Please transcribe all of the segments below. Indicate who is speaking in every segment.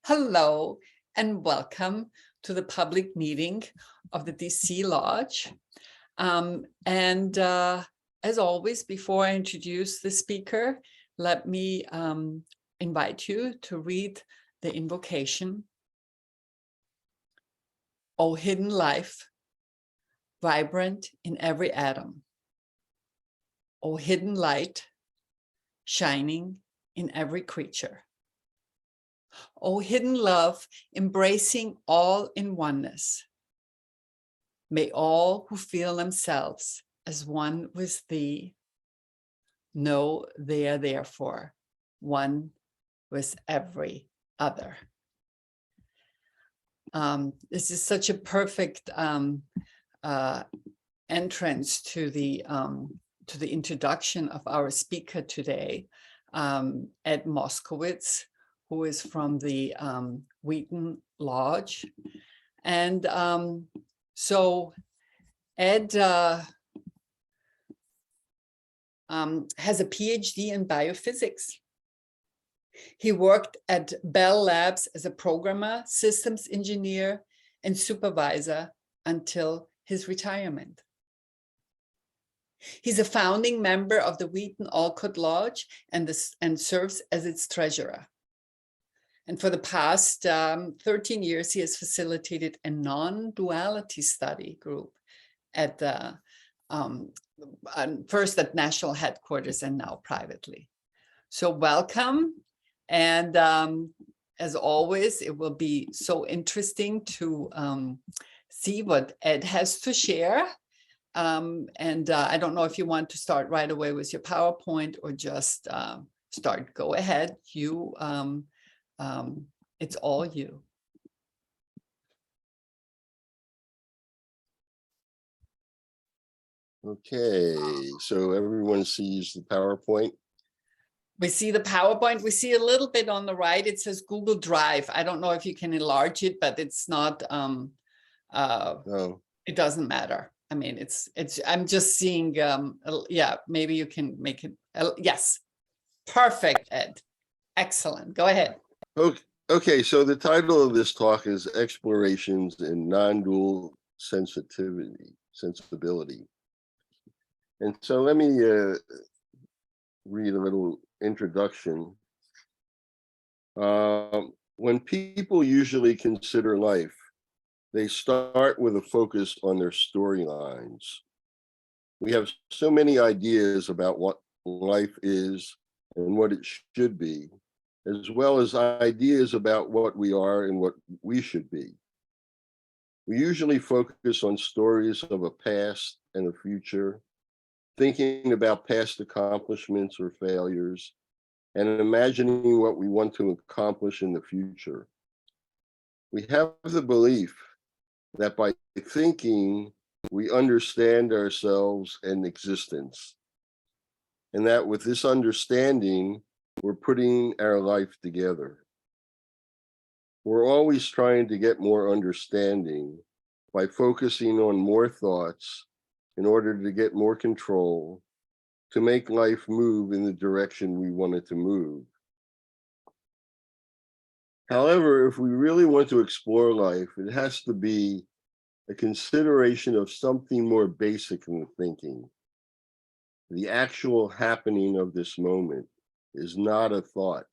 Speaker 1: Hello and welcome to the public meeting of the DC Lodge. As always, before I introduce the speaker, let me invite you to read the invocation. O hidden life, vibrant in every atom. O hidden light, shining in every creature. O hidden love, embracing all in oneness. May all who feel themselves as one with thee know they are therefore one with every other. This is such a perfect entrance to the introduction of our speaker today, Ed Moskowitz, who is from the Wheaton Lodge. And so Ed has a PhD in biophysics. He worked at Bell Labs as a programmer, systems engineer, and supervisor until his retirement. He's a founding member of the Wheaton Alcott Lodge and serves as its treasurer. And for the past 13 years, he has facilitated a non-duality study group at the first at national headquarters and now privately. So welcome. And as always, it will be so interesting to see what Ed has to share. I don't know if you want to start right away with your PowerPoint or just start. Go ahead. It's all you.
Speaker 2: Okay, so everyone sees the PowerPoint.
Speaker 1: We see the PowerPoint. We see a little bit on the right. It says Google Drive. I don't know if you can enlarge it, but it's not.
Speaker 2: No.
Speaker 1: It doesn't matter. I mean, I'm just seeing. Yeah, maybe you can make it. Yes, perfect, Ed. Excellent. Go ahead.
Speaker 2: Okay, so the title of this talk is Explorations in Non-Dual Sensibility. And so let me read a little introduction. When people usually consider life, they start with a focus on their storylines. We have so many ideas about what life is and what it should be, as well as ideas about what we are and what we should be. We usually focus on stories of a past and a future, thinking about past accomplishments or failures, and imagining what we want to accomplish in the future. We have the belief that by thinking, we understand ourselves and existence, and that with this understanding, we're putting our life together. We're always trying to get more understanding by focusing on more thoughts in order to get more control, to make life move in the direction we want it to move. However, if we really want to explore life, it has to be a consideration of something more basic than thinking. The actual happening of this moment is not a thought.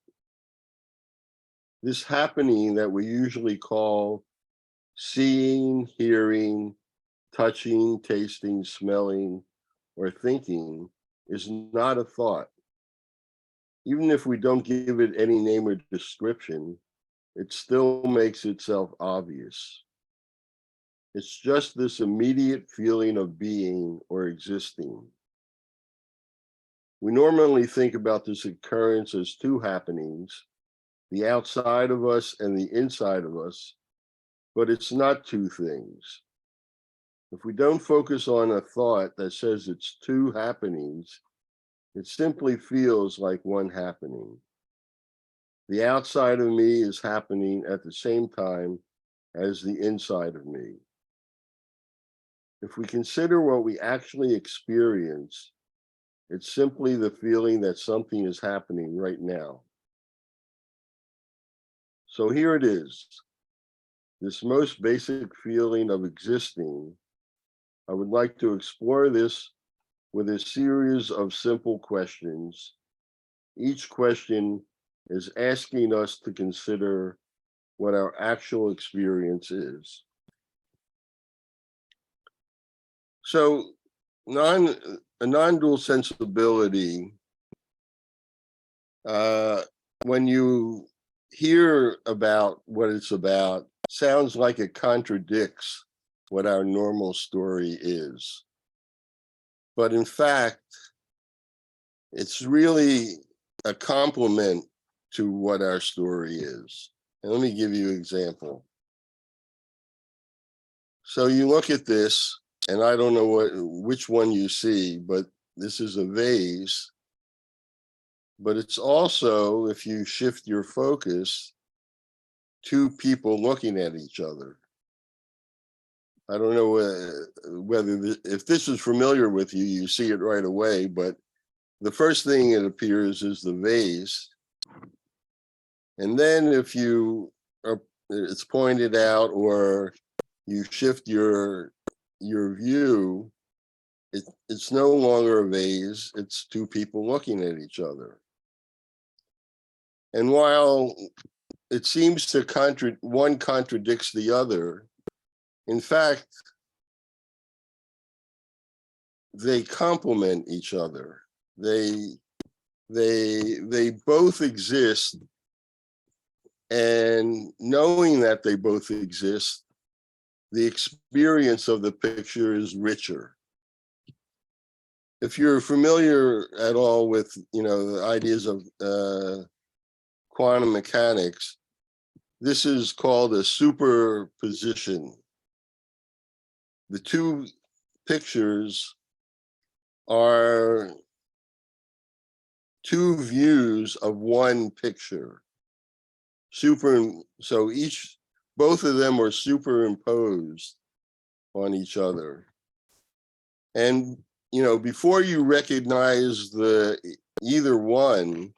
Speaker 2: This happening that we usually call seeing, hearing, touching, tasting, smelling, or thinking is not a thought. Even if we don't give it any name or description, it still makes itself obvious. It's just this immediate feeling of being or existing. We normally think about this occurrence as two happenings, the outside of us and the inside of us, but it's not two things. If we don't focus on a thought that says it's two happenings, it simply feels like one happening. The outside of me is happening at the same time as the inside of me. If we consider what we actually experience, it's simply the feeling that something is happening right now. So here it is. This most basic feeling of existing. I would like to explore this with a series of simple questions. Each question is asking us to consider what our actual experience is. So a non-dual sensibility, when you hear about what it's about, sounds like it contradicts what our normal story is. But in fact, it's really a complement to what our story is. And let me give you an example. So you look at this, and I don't know which one you see, but this is a vase. But it's also, if you shift your focus, two people looking at each other. I don't know whether if this is familiar with you, you see it right away, but the first thing that appears is the vase. And then if it's pointed out or you shift your view, it's no longer a vase, it's two people looking at each other. And while it seems to one contradicts the other, in fact, they complement each other. They both exist, and knowing that they both exist, the experience of the picture is richer. If you're familiar at all with, the ideas of quantum mechanics, this is called a superposition. The two pictures are two views of one picture. So both of them are superimposed on each other. And, before you recognize either one,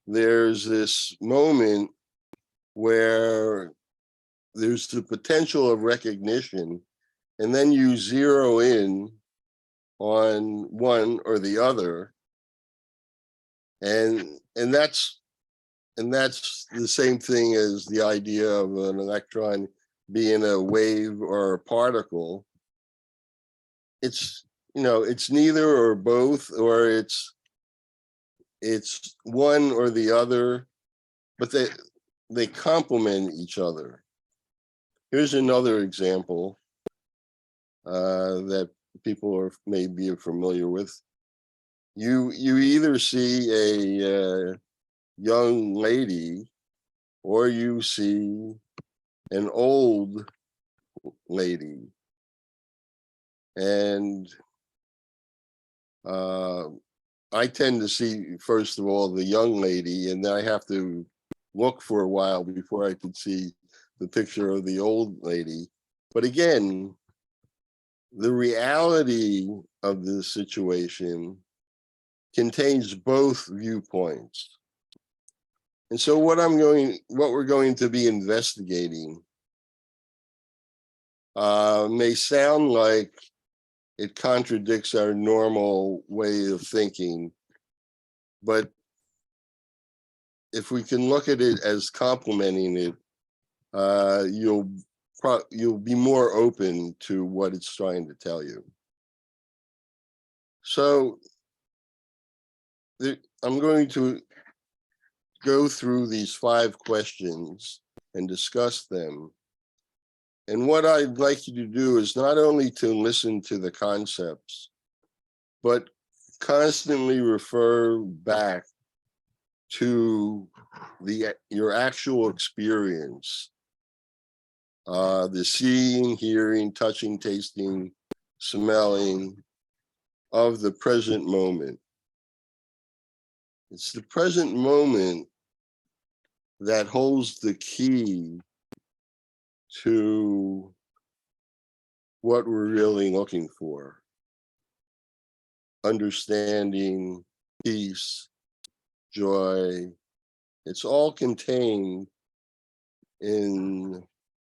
Speaker 2: there's this moment where there's the potential of recognition, and then you zero in on one or the other, and that's the same thing as the idea of an electron being a wave or a particle. It's it's neither or both, or it's one or the other, but they complement each other. Here's another example that people may be familiar with. You either see a young lady or you see an old lady. And I tend to see, first of all, the young lady, and then I have to look for a while before I can see the picture of the old lady. But again, the reality of the situation contains both viewpoints. And so what we're going to be investigating may sound like it contradicts our normal way of thinking, but if we can look at it as complementing it, you'll be more open to what it's trying to tell you. So I'm going to go through these 5 questions and discuss them. And what I'd like you to do is not only to listen to the concepts, but constantly refer back to your actual experience, the seeing, hearing, touching, tasting, smelling of the present moment. It's the present moment that holds the key to what we're really looking for. Understanding, peace, joy, it's all contained in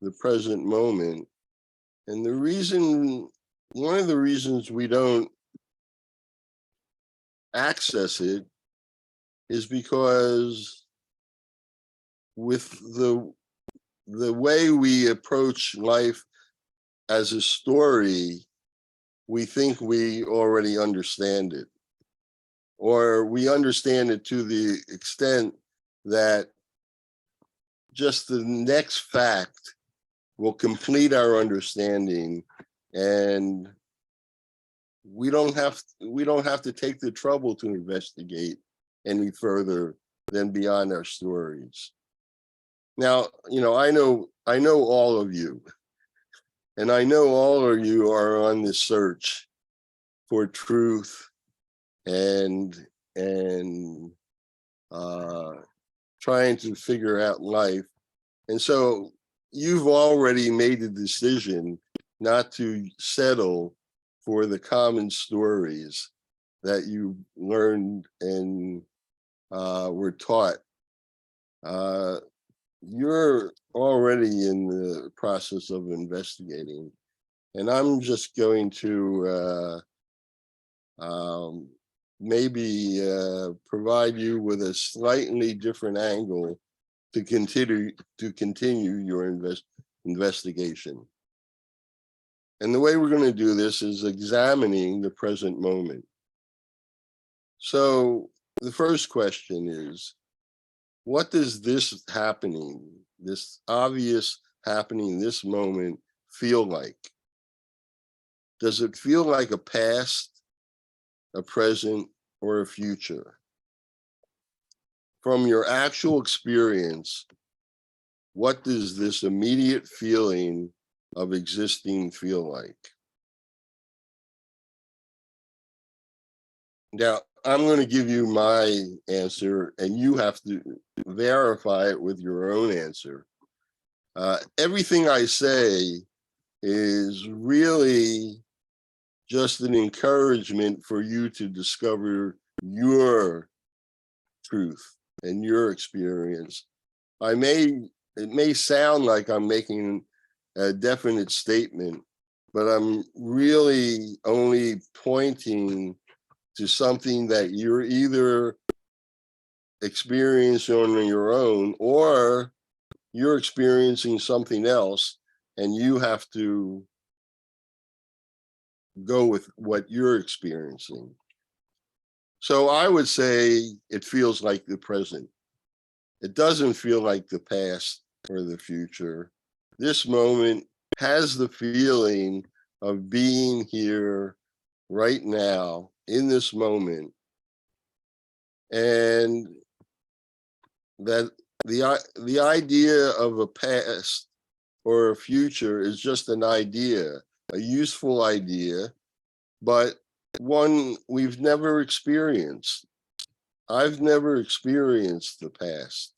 Speaker 2: the present moment. And one of the reasons we don't access it is because with the way we approach life as a story, we think we already understand it, or we understand it to the extent that just the next fact will complete our understanding, and we don't have to take the trouble to investigate any further than beyond our stories. Now, I know all of you, and I know all of you are on this search for truth and trying to figure out life. And so you've already made the decision not to settle for the common stories that you learned and were taught. You're already in the process of investigating, and I'm just going to maybe provide you with a slightly different angle to continue your investigation. And the way we're going to do this is examining the present moment. So the first question is, what does this obvious happening, this moment, feel like? Does it feel like a past, a present, or a future? From your actual experience, what does this immediate feeling of existing feel like? Now, I'm going to give you my answer, and you have to verify it with your own answer. Everything I say is really just an encouragement for you to discover your truth and your experience. It may sound like I'm making a definite statement, but I'm really only pointing to something that you're either experiencing on your own, or you're experiencing something else and you have to go with what you're experiencing. So I would say it feels like the present. It doesn't feel like the past or the future. This moment has the feeling of being here right now in this moment, and that the idea of a past or a future is just an idea, a useful idea, but one we've never experienced. I've never experienced the past.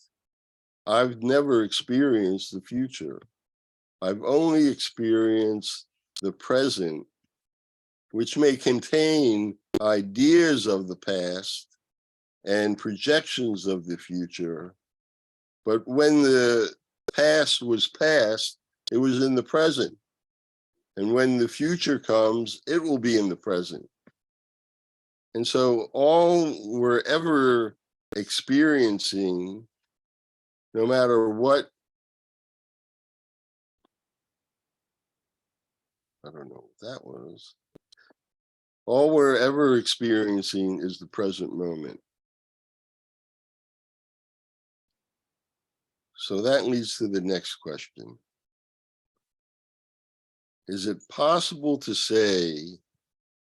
Speaker 2: I've never experienced the future. I've only experienced the present, which may contain ideas of the past and projections of the future. But when the past was past, it was in the present. And when the future comes, it will be in the present. And so all we're ever experiencing, no matter what, I don't know what that was, all we're ever experiencing is the present moment. So that leads to the next question. Is it possible to say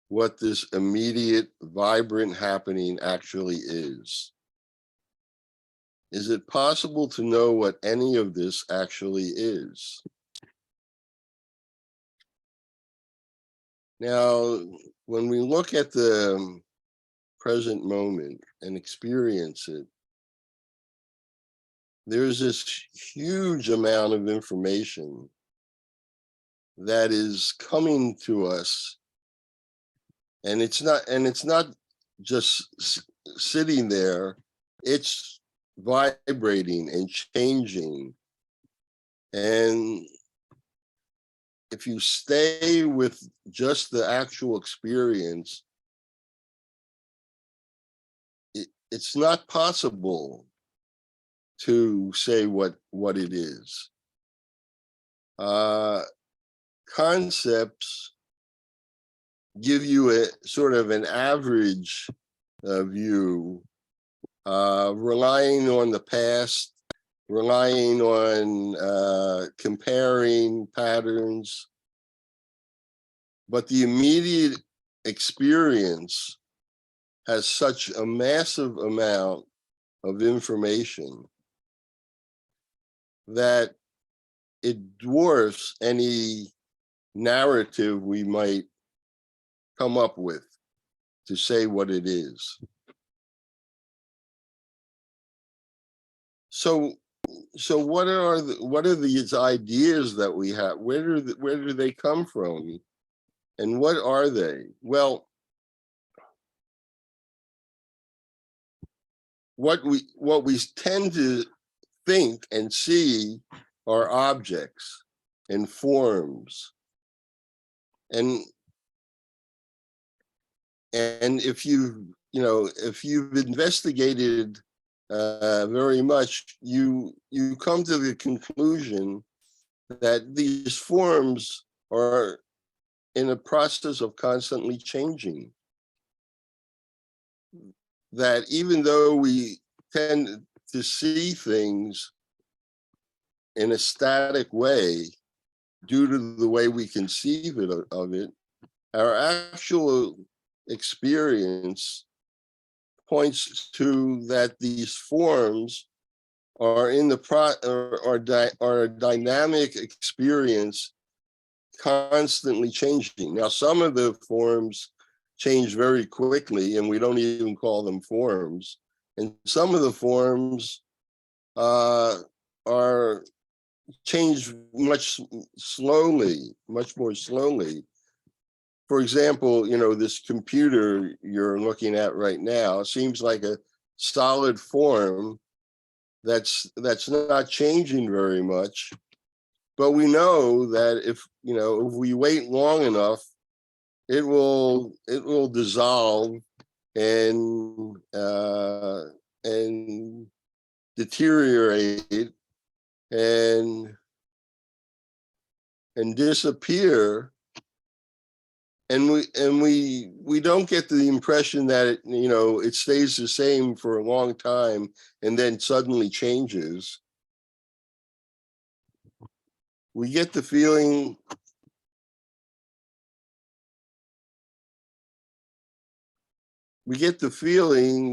Speaker 2: what this immediate, vibrant happening actually is? Is it possible to know what any of this actually is? Now, when we look at the present moment and experience it, there's this huge amount of information that is coming to us, and it's not just sitting there, it's vibrating and changing And if you stay with just the actual experience, it's not possible to say what it is. Concepts give you a sort of an average view, relying on the past, relying on comparing patterns. But the immediate experience has such a massive amount of information that it dwarfs any narrative we might come up with to say what it is. So what are these ideas that we have? Where do they come from, and what are they? Well, what we tend to think and see are objects and forms, and if you've investigated very much, you come to the conclusion that these forms are in a process of constantly changing. That even though we tend to see things in a static way due to the way we conceive of it, our actual experience points to that these forms are in the are a dynamic experience, constantly changing. Now, some of the forms change very quickly, and we don't even call them forms. And some of the forms are changed much more slowly. For example, this computer you're looking at right now seems like a solid form that's not changing very much. But we know that if we wait long enough, it will dissolve and deteriorate and disappear. And we don't get the impression that it stays the same for a long time and then suddenly changes. We get the feeling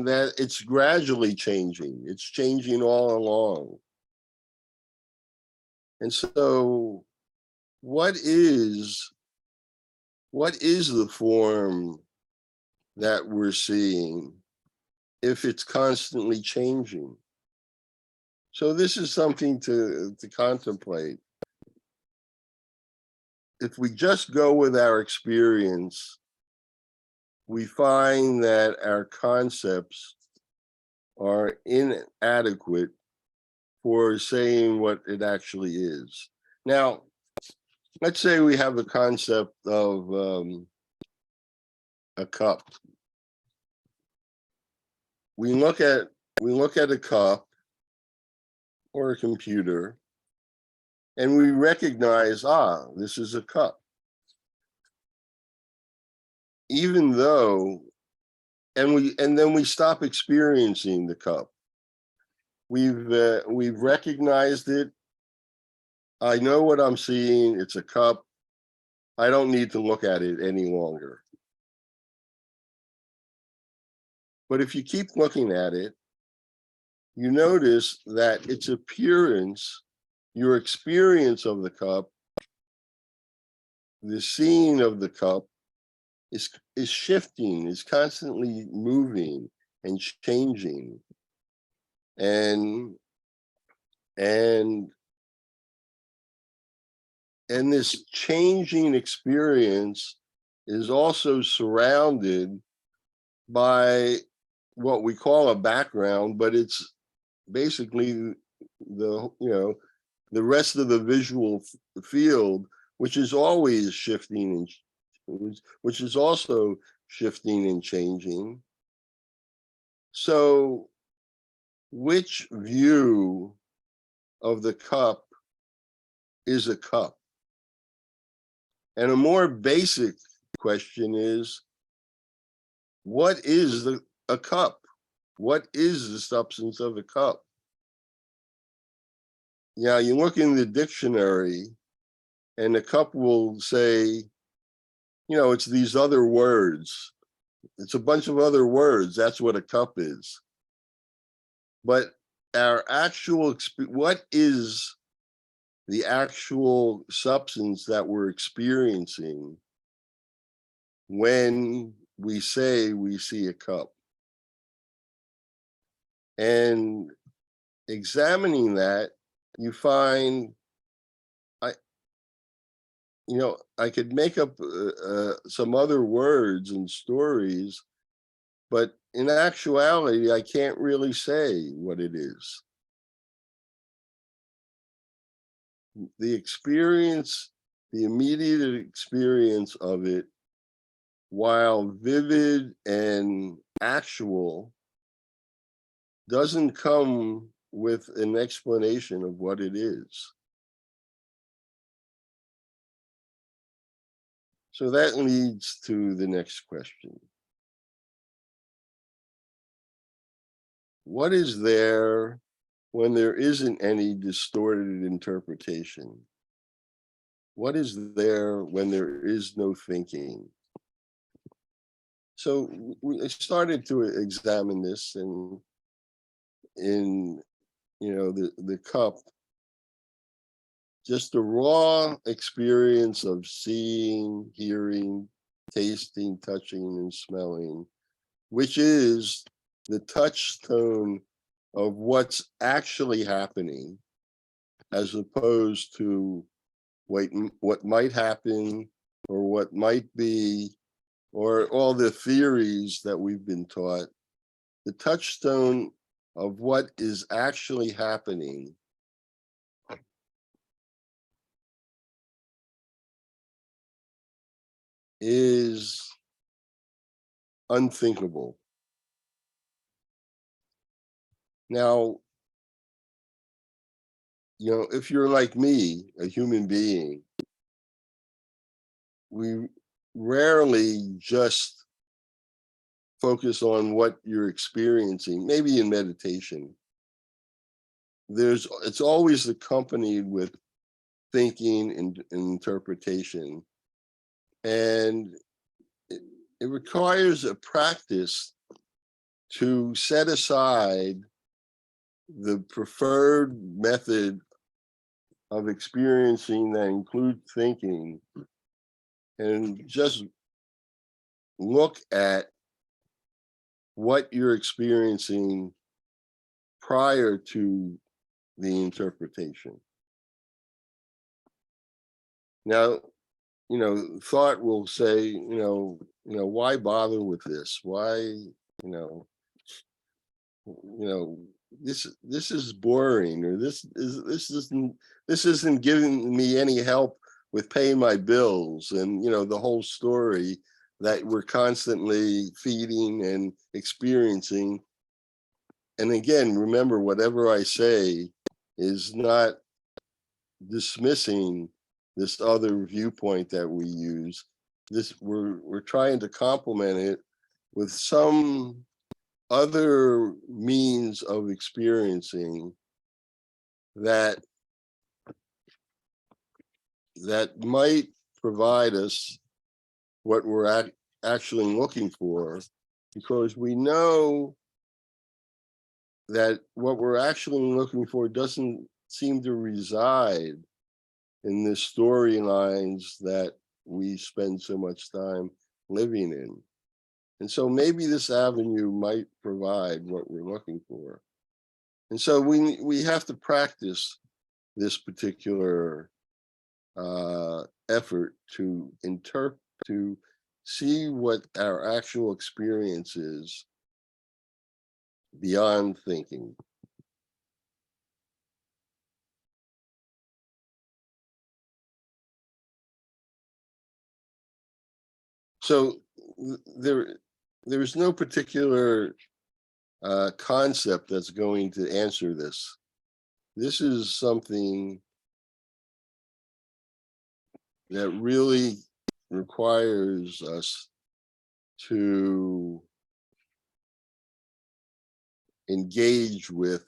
Speaker 2: that it's gradually changing. It's changing all along. And so what is the form that we're seeing if it's constantly changing? So this is something to contemplate. If we just go with our experience, we find that our concepts are inadequate for saying what it actually is. Now, let's say we have a concept of a cup. We look at a cup or a computer, and we recognize, this is a cup. Even though, and then we stop experiencing the cup. We've recognized it. I know what I'm seeing. It's a cup. I don't need to look at it any longer. But if you keep looking at it, you notice that its appearance, your experience of the cup, the seeing of the cup is shifting, is constantly moving and changing. And this changing experience is also surrounded by what we call a background, but it's basically the the rest of the visual field, which is always shifting and which is also shifting and changing. So which view of the cup is a cup? And a more basic question is, what is a cup? What is the substance of a cup? Yeah, you look in the dictionary and the cup will say, it's these other words. It's a bunch of other words. That's what a cup is. But our actual, what is the actual substance that we're experiencing when we say we see a cup? And examining that, you find, I could make up some other words and stories, but in actuality, I can't really say what it is. The experience, the immediate experience of it, while vivid and actual, doesn't come with an explanation of what it is. So that leads to the next question. What is there when there isn't any distorted interpretation? What is there when there is no thinking? So we started to examine this in the cup, just the raw experience of seeing, hearing, tasting, touching, and smelling, which is the touchstone of what's actually happening, as opposed to what might happen or what might be, or all the theories that we've been taught. The touchstone of what is actually happening is unthinkable. Now, if you're like me, a human being, we rarely just focus on what you're experiencing, maybe in meditation. It's always accompanied with thinking and interpretation. And it requires a practice to set aside the preferred method of experiencing that includes thinking and just look at what you're experiencing prior to the interpretation. Now, thought will say, why bother with this? Why, this is boring, or this isn't giving me any help with paying my bills, and the whole story that we're constantly feeding and experiencing. And again, remember, whatever I say is not dismissing this other viewpoint that we use. We're trying to complement it with some other means of experiencing that might provide us what we're actually looking for, because we know that what we're actually looking for doesn't seem to reside in the storylines that we spend so much time living in. And so maybe this avenue might provide what we're looking for. And so we have to practice this particular effort to to see what our actual experience is beyond thinking. So there's no particular concept that's going to answer this. This is something that really requires us to engage with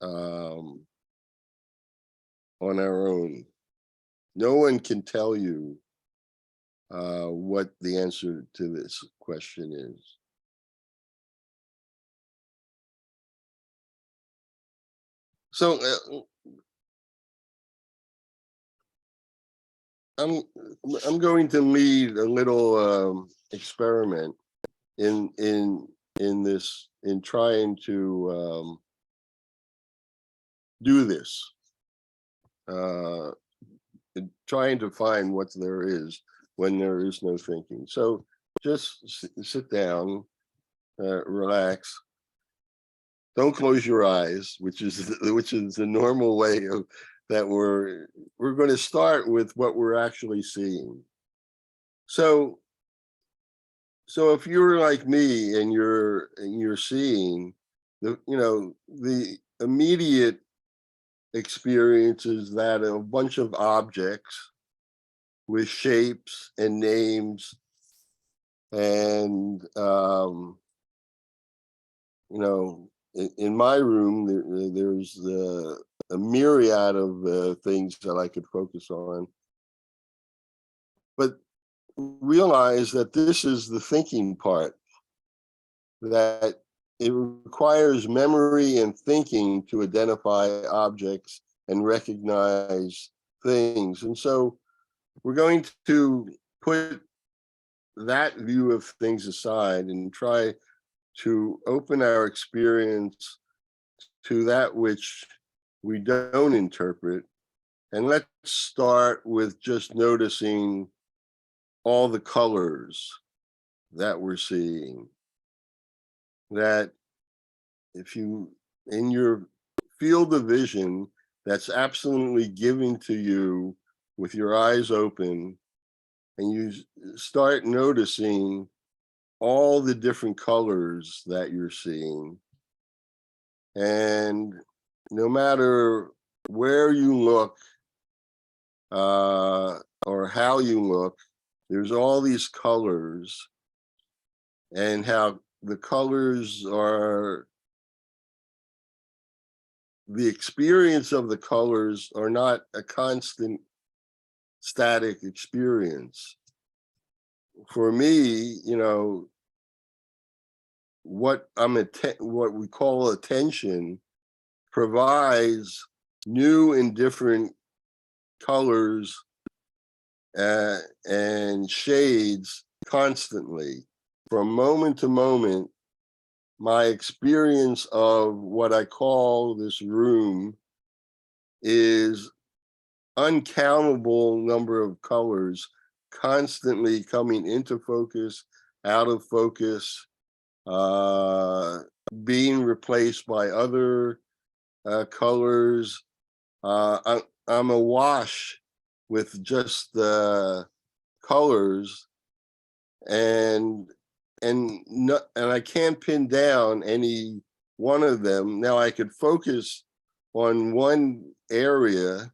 Speaker 2: on our own. No one can tell you what the answer to this question is. So I'm going to lead a little experiment in this, in trying to do this, trying to find what there is when there is no thinking. So just sit down, relax. Don't close your eyes, which is the normal way of that. We're going to start with what we're actually seeing. So if you're like me and you're seeing the immediate experience is that a bunch of objects with shapes and names and in my room there's a myriad of things that I could focus on, but realize that this is the thinking part, that it requires memory and thinking to identify objects and recognize things. And so we're going to put that view of things aside and try to open our experience to that which we don't interpret. And let's start with just noticing all the colors that we're seeing. That if you, in your field of vision, that's absolutely given to you with your eyes open, and you start noticing all the different colors that you're seeing. And no matter where you look or how you look, there's all these colors, and how the colors are, the experience of the colors are not a constant static experience. For me, what we call attention provides new and different colors and shades constantly. From moment to moment, my experience of what I call this room is uncountable number of colors constantly coming into focus, out of focus, being replaced by other colors. I'm awash with just the colors, and I can't pin down any one of them. Now I could focus on one area,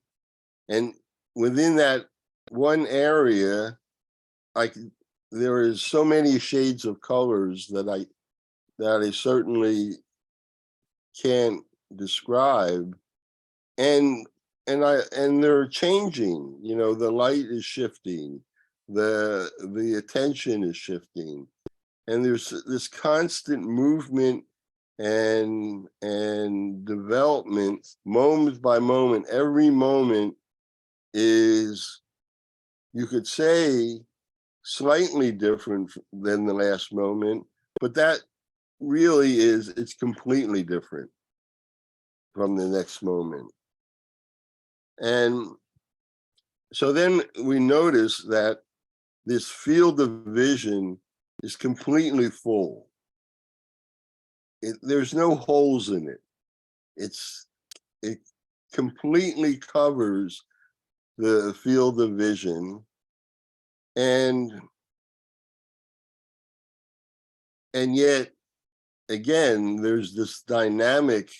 Speaker 2: and within that one area, there is so many shades of colors that I certainly can't describe, and they're changing. The light is shifting, the attention is shifting, and there's this constant movement and development, moment by moment. Every moment is, you could say, slightly different than the last moment, but that really is, it's completely different from the next moment. And so then we notice that this field of vision is completely full. There's no holes in it. It completely covers the field of vision. and yet again, there's this dynamic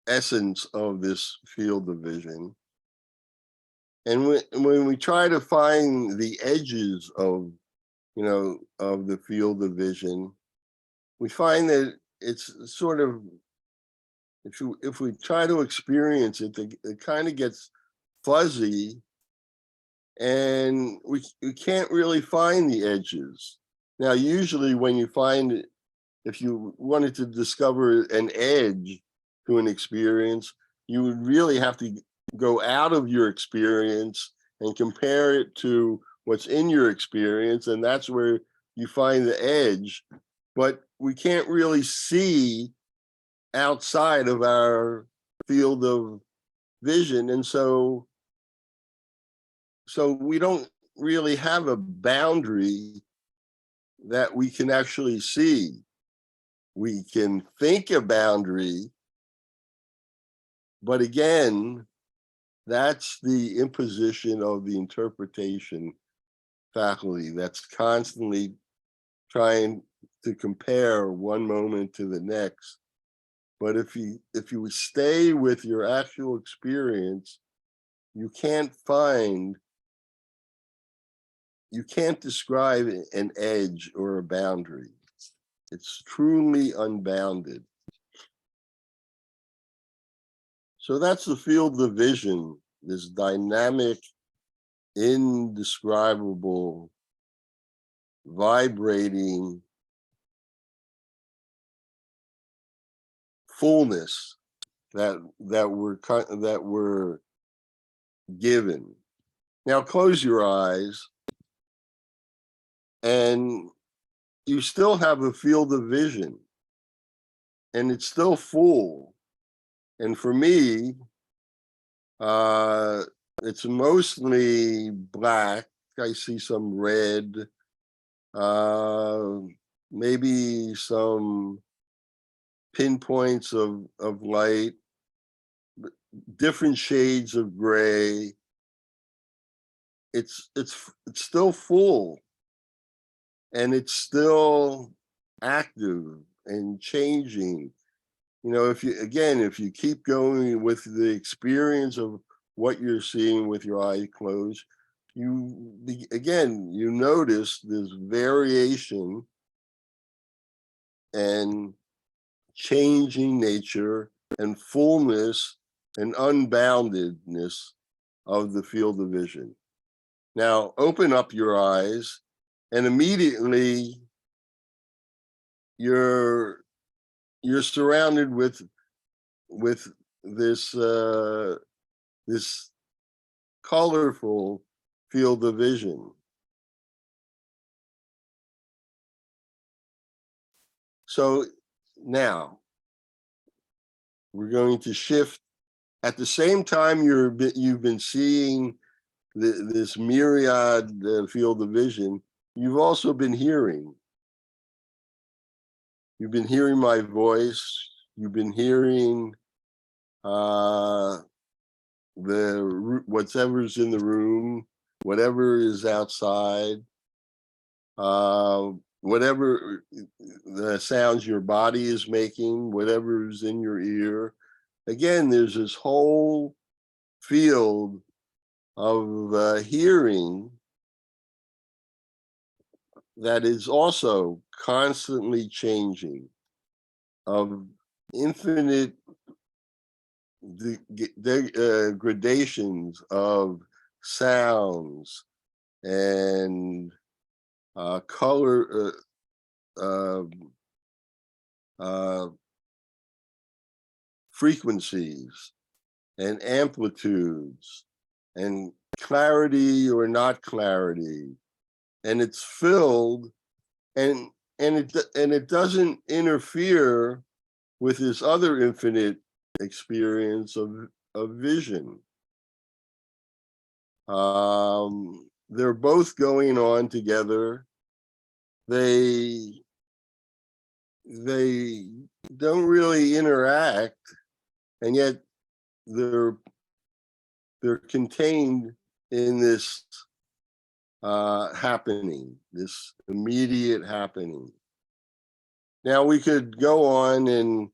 Speaker 2: essence of this field of vision. And when we try to find the edges of, of the field of vision, we find that it's sort of, if we try to experience it, it kind of gets fuzzy, and we can't really find the edges. Now, usually when you find it, if you wanted to discover an edge to an experience, you would really have to go out of your experience and compare it to what's in your experience, and that's where you find the edge. But we can't really see outside of our field of vision, and so we don't really have a boundary that we can actually see. We can think a boundary, but again, that's the imposition of the interpretation faculty that's constantly trying to compare one moment to the next. But if you stay with your actual experience, you can't describe an edge or a boundary. It's truly unbounded. So that's the field of vision, this dynamic, indescribable, vibrating fullness that we're given. Now close your eyes, and you still have a field of vision, and it's still full. And for me, it's mostly black. I see some red, maybe some pinpoints of light, different shades of gray. It's still full, and it's still active and changing. If you keep going with the experience of what you're seeing with your eye closed, you notice this variation and changing nature and fullness and unboundedness of the field of vision. Now open up your eyes, and immediately you're surrounded with this this colorful field of vision. So now we're going to shift. At the same time you've been seeing this myriad field of vision, you've also been hearing. You've been hearing my voice. You've been hearing whatever's in the room, whatever is outside, whatever the sounds your body is making, whatever is in your ear. Again, there's this whole field of hearing that is also constantly changing, of infinite gradations of sounds and color, frequencies and amplitudes and clarity or not clarity, and it's filled, and it doesn't interfere with this other infinite experience of vision. They're both going on together. They don't really interact, and yet they're contained in this happening, this immediate happening. Now we could go on and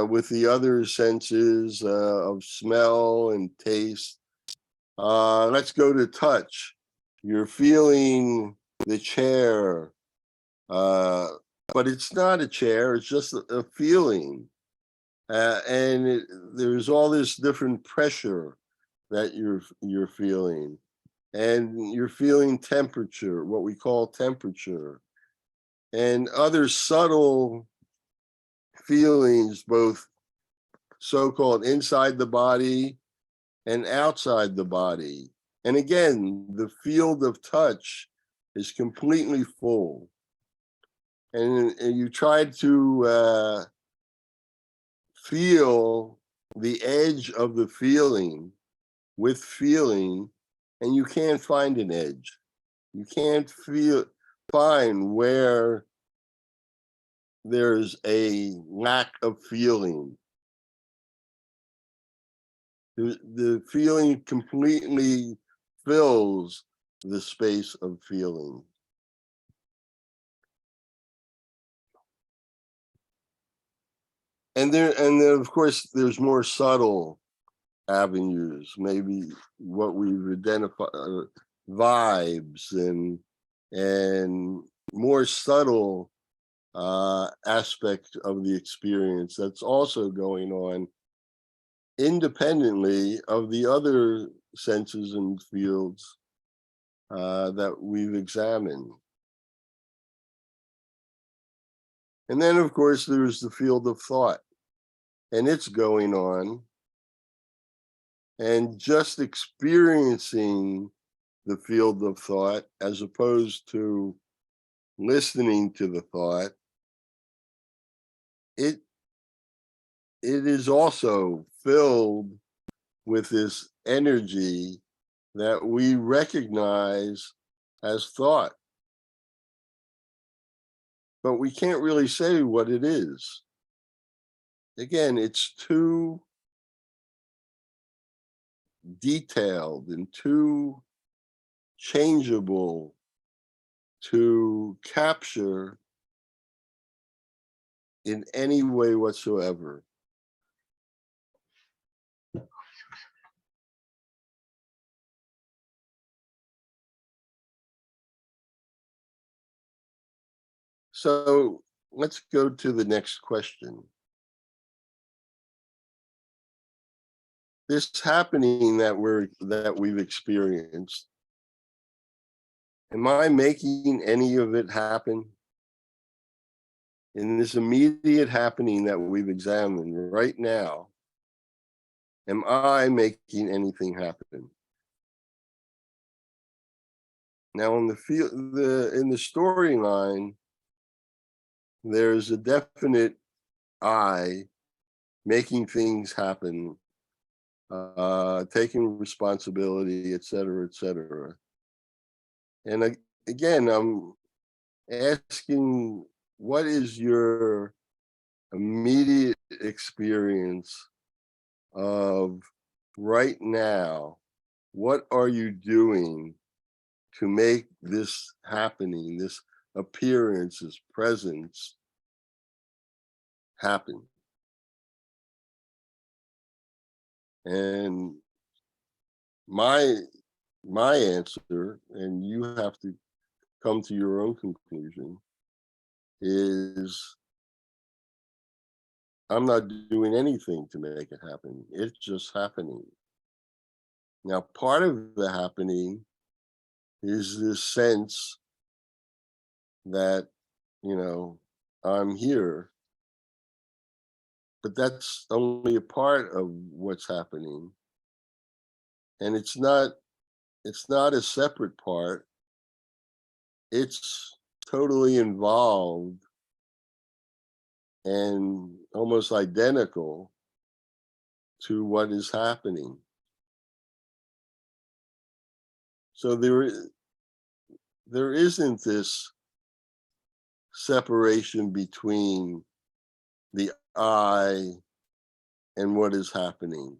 Speaker 2: with the other senses of smell and taste. Let's go to touch. You're feeling the chair, but it's not a chair, it's just a feeling. And there's all this different pressure that you're feeling. And you're feeling temperature, what we call temperature, and other subtle feelings, both so-called inside the body and outside the body. And again, the field of touch is completely full. And you try to feel the edge of the feeling with feeling, and you can't find an edge. You can't find where there's a lack of feeling. The feeling completely fills the space of feeling. And then of course there's more subtle avenues, maybe what we've identified, vibes and more subtle aspect of the experience that's also going on independently of the other senses and fields that we've examined. And then, of course, there's the field of thought, and it's going on. And just experiencing the field of thought as opposed to listening to the thought, it is also filled with this energy that we recognize as thought. But we can't really say what it is. Again, it's too detailed and too changeable to capture in any way whatsoever. So let's go to the next question. This happening that we've experienced, am I making any of it happen? In this immediate happening that we've examined right now, am I making anything happen? Now, in the storyline, there's a definite I making things happen, taking responsibility, et cetera, et cetera. And again, I'm asking, what is your immediate experience of right now? What are you doing to make this happening, this appearance, this presence happen? And my answer, and you have to come to your own conclusion, is I'm not doing anything to make it happen. It's just happening. Now, part of the happening is this sense that, I'm here, but that's only a part of what's happening. And it's not a separate part. It's totally involved and almost identical to what is happening. So there isn't this separation between the I and what is happening.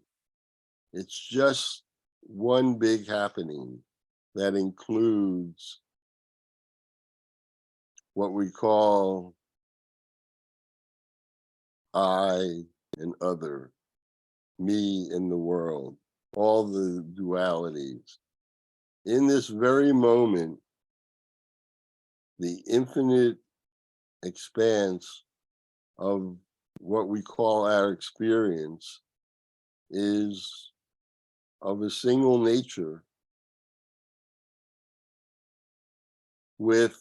Speaker 2: It's just one big happening that includes what we call I and other, me and the world, all the dualities. In this very moment, the infinite expanse of what we call our experience is of a single nature with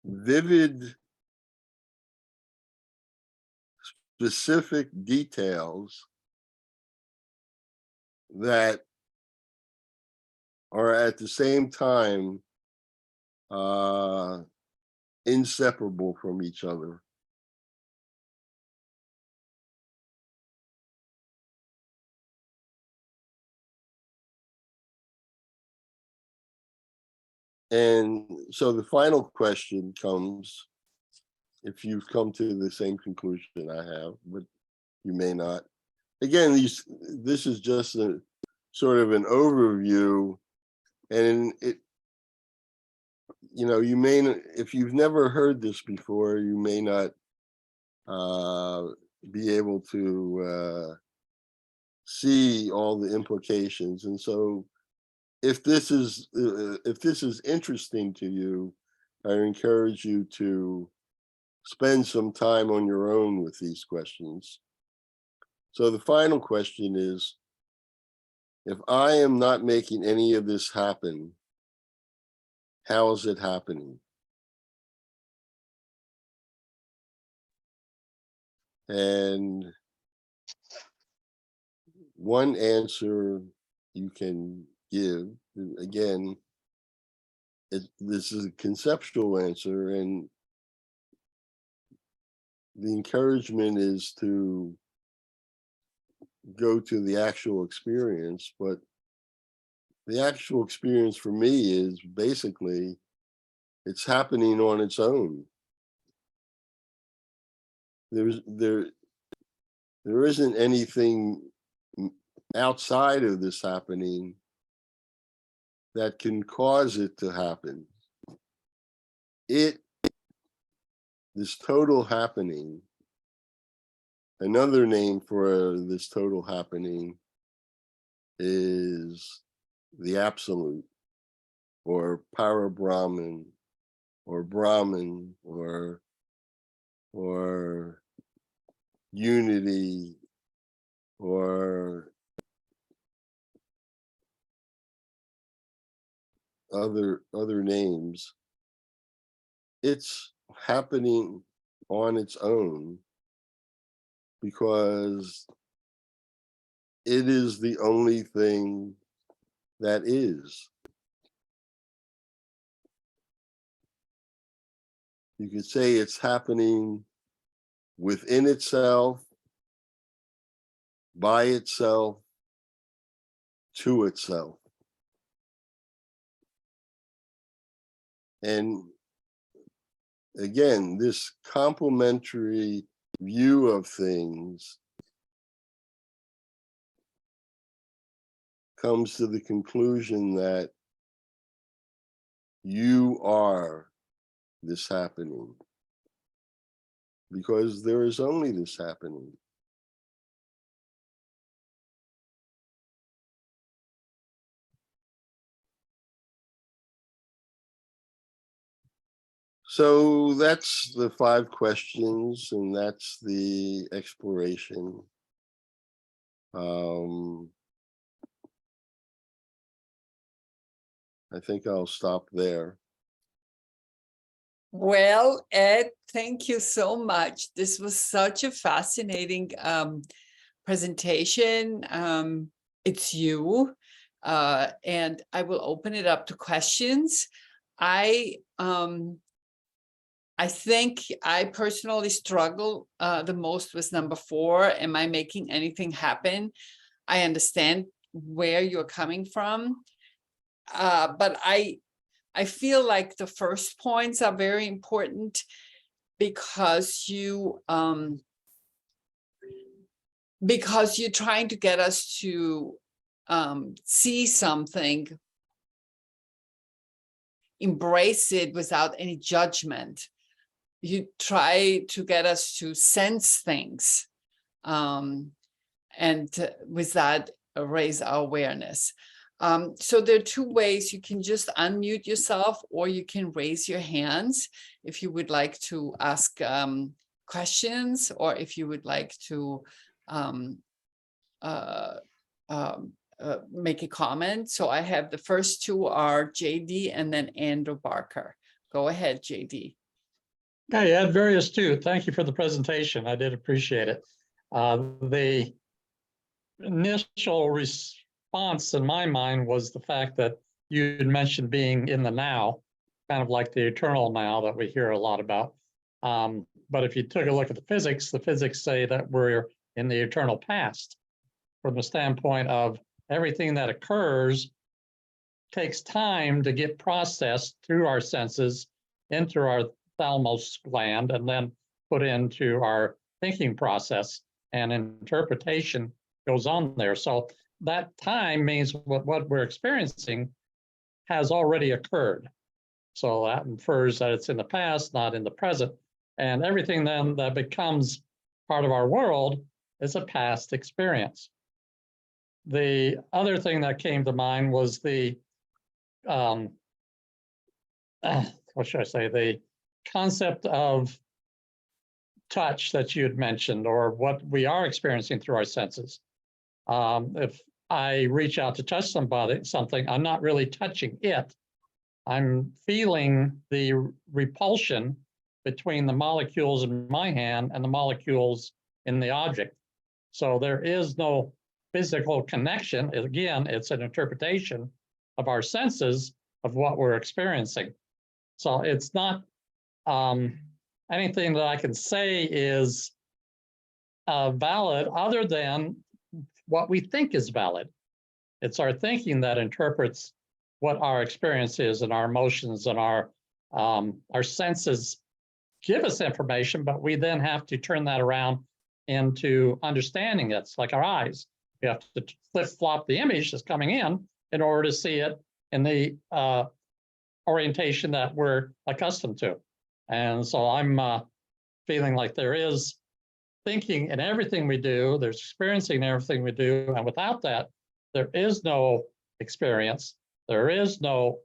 Speaker 2: vivid, specific details that are at the same time inseparable from each other. And so the final question comes, if you've come to the same conclusion I have, but you may not. Again, this is just a sort of an overview, and it, you may, if you've never heard this before, you may not be able to see all the implications. And so if this is interesting to you, I encourage you to spend some time on your own with these questions. So the final question is, if I am not making any of this happen, how is it happening? And one answer you can give, again, this is a conceptual answer, and the encouragement is to go to the actual experience. But the actual experience for me is basically it's happening on its own. There isn't anything outside of this happening that can cause it to happen. This total happening, another name for this total happening is the absolute, or para Brahman, or Brahman, or unity, or other names. It's happening on its own because it is the only thing that is. You could say it's happening within itself, by itself, to itself. And again, this complementary view of things comes to the conclusion that you are this happening, because there is only this happening. So that's the 5 questions, and that's the exploration. I think I'll stop there.
Speaker 1: Well, Ed, thank you so much. This was such a fascinating presentation. It's you, and I will open it up to questions. I think I personally struggle the most with number 4. Am I making anything happen? I understand where you're coming from, but I feel like the first points are very important because you're trying to get us to see something, embrace it without any judgment. You try to get us to sense things, and with that, raise our awareness. So there are two ways. You can just unmute yourself, or you can raise your hands if you would like to ask questions, or if you would like to make a comment. So I have the first two are JD and then Andrew Barker. Go ahead, JD.
Speaker 3: Hey, Ed, very astute. Thank you for the presentation. I did appreciate it. The initial response in my mind was the fact that you had mentioned being in the now, kind of like the eternal now that we hear a lot about. But if you took a look at the physics say that we're in the eternal past, from the standpoint of everything that occurs takes time to get processed through our senses into our thalamus gland and then put into our thinking process, and interpretation goes on there. So that time means what we're experiencing has already occurred. So that infers that it's in the past, not in the present. And everything then that becomes part of our world is a past experience. The other thing that came to mind was the, what should I say, the concept of touch that you had mentioned, or what we are experiencing through our senses. If I reach out to touch something, I'm not really touching it. I'm feeling the repulsion between the molecules in my hand and the molecules in the object. So there is no physical connection. Again, it's an interpretation of our senses of what we're experiencing. So it's not anything that I can say is valid other than what we think is valid. It's our thinking that interprets what our experience is, and our emotions and our senses give us information, but we then have to turn that around into understanding it. It's like our eyes. We have to flip-flop the image that's coming in order to see it in the orientation that we're accustomed to. And so I'm feeling like there is thinking in everything we do, there's experiencing in everything we do, and without that, there is no experience, there is no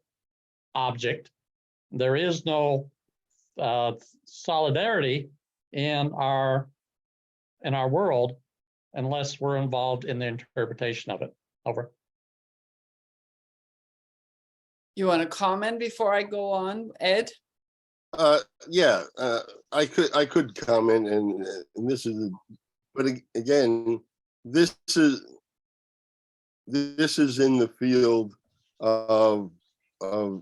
Speaker 3: object, there is no solidarity in our world unless we're involved in the interpretation of it. Over.
Speaker 1: You want to comment before I go on, Ed?
Speaker 2: Yeah, I could comment, and this is, but again, this is in the field of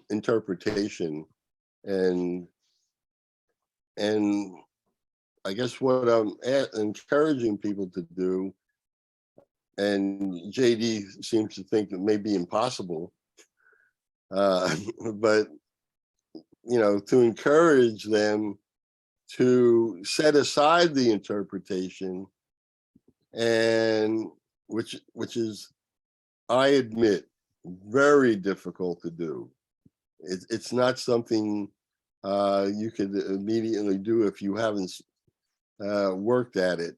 Speaker 2: interpretation, and I guess what I'm encouraging people to do, and JD seems to think it may be impossible, but to encourage them to set aside the interpretation, and which is, I admit, very difficult to do. It's not something you could immediately do if you haven't worked at it.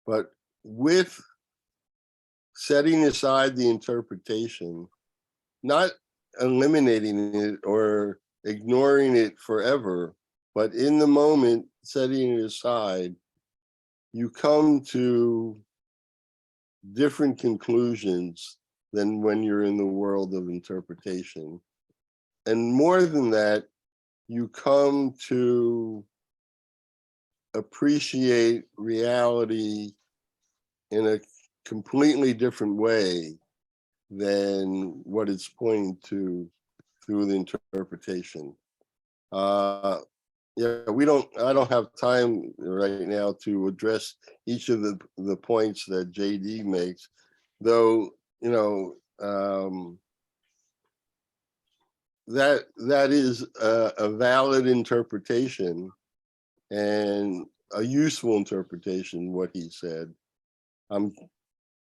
Speaker 2: But with setting aside the interpretation, not eliminating it or ignoring it forever, but in the moment, setting it aside, you come to different conclusions than when you're in the world of interpretation. And more than that, you come to appreciate reality in a completely different way than what it's pointing to through the interpretation. Yeah, I don't have time right now to address each of the points that JD makes, though, that is a valid interpretation and a useful interpretation, what he said. I'm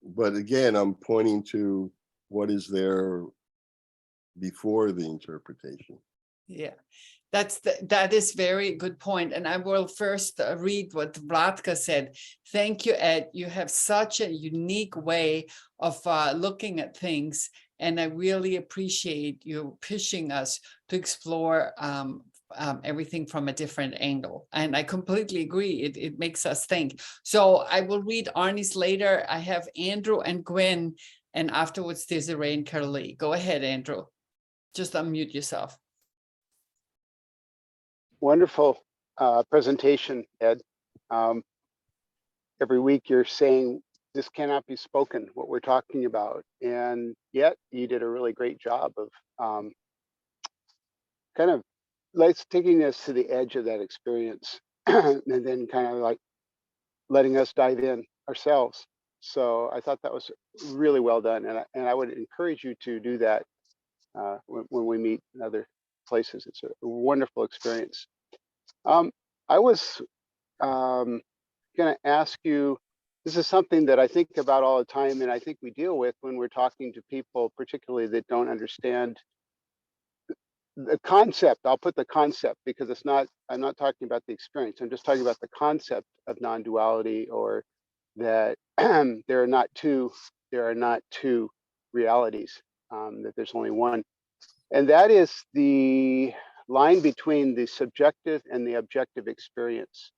Speaker 2: but again, I'm pointing to what is there before the interpretation.
Speaker 1: Yeah, that is very good point. And I will first read what Vlatka said. Thank you, Ed. You have such a unique way of looking at things. And I really appreciate you pushing us to explore everything from a different angle. And I completely agree. It makes us think. So I will read Arnie's later. I have Andrew and Gwen, and afterwards Desiree and Carolee. Go ahead, Andrew. Just unmute yourself.
Speaker 4: Wonderful presentation, Ed. Every week you're saying this cannot be spoken, what we're talking about. And yet you did a really great job of kind of like taking us to the edge of that experience and then kind of like letting us dive in ourselves. So I thought that was really well done. And I would encourage you to do that when we meet in other places. It's a wonderful experience. I was going to ask you, this is something that I think about all the time, and I think we deal with when we're talking to people, particularly that don't understand the concept. I'll put the concept because it's not, I'm not talking about the experience. I'm just talking about the concept of non-duality, or that there are not two realities, that there's only one. And that is the line between the subjective and the objective experience.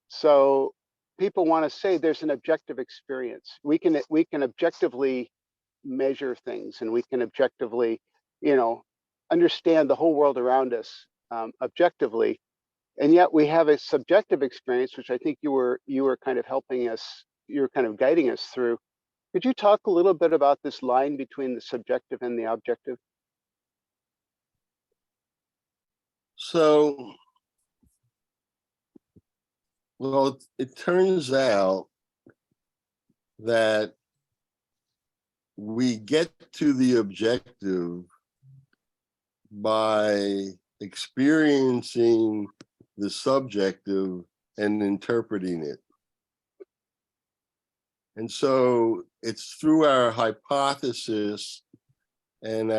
Speaker 4: So people want to say there's an objective experience. We can objectively measure things, and we can objectively, understand the whole world around us objectively. And yet we have a subjective experience, which I think you were kind of helping us, you were kind of guiding us through. Could you talk a little bit about this line between the subjective and the objective?
Speaker 2: So, well, it turns out that we get to the objective by experiencing the subjective and interpreting it. And so it's through our hypothesis and